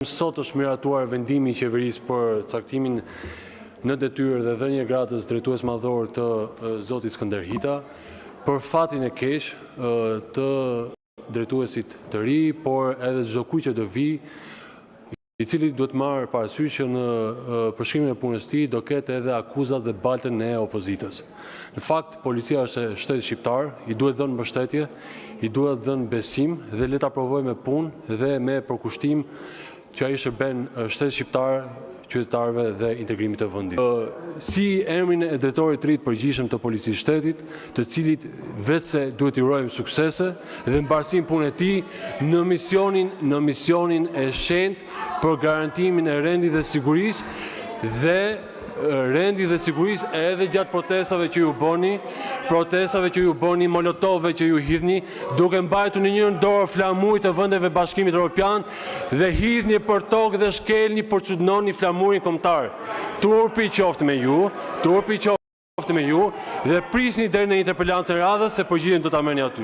Sot është miratuar vendimi i qeverisë për caktimin në detyrë dhe dhënie gradës drejtues madhor të zotit Skënder Hita, për fatin e keq të drejtuesit të ri, por edhe çdo kujt që do vi, i cili duhet marrë parasysh që në përshkrimin e punës së tij do ketë edhe akuzat dhe baltën e opozitës. Në fakt, policia është shteti shqiptar, i duhet dhënë mbështetje, i duhet dhënë besim dhe le ta provojë me punë dhe me përkushtim që ai shërben shtetit shqiptar, qytetarëve dhe integrimit të vendit. Si emrin e drejtorit të ri të përgjithshëm të policisë shtetit, të cilit vetëse duhet i urojmë suksese dhe mbarësinë punës e tij në misionin e shenjtë për garantimin e rendit dhe sigurisë edhe gjatë protestave që ju bëni, molotove që ju hidhni, duke mbajtur në njërin dorë flamurin të vendeve Bashkimit Evropian dhe hidhni për tokë dhe shkelni për çuditnoni flamurin kombëtar. Turpi qoftë me ju dhe prisni deri në interpelancën e radhës se përgjigjen do ta merrni aty.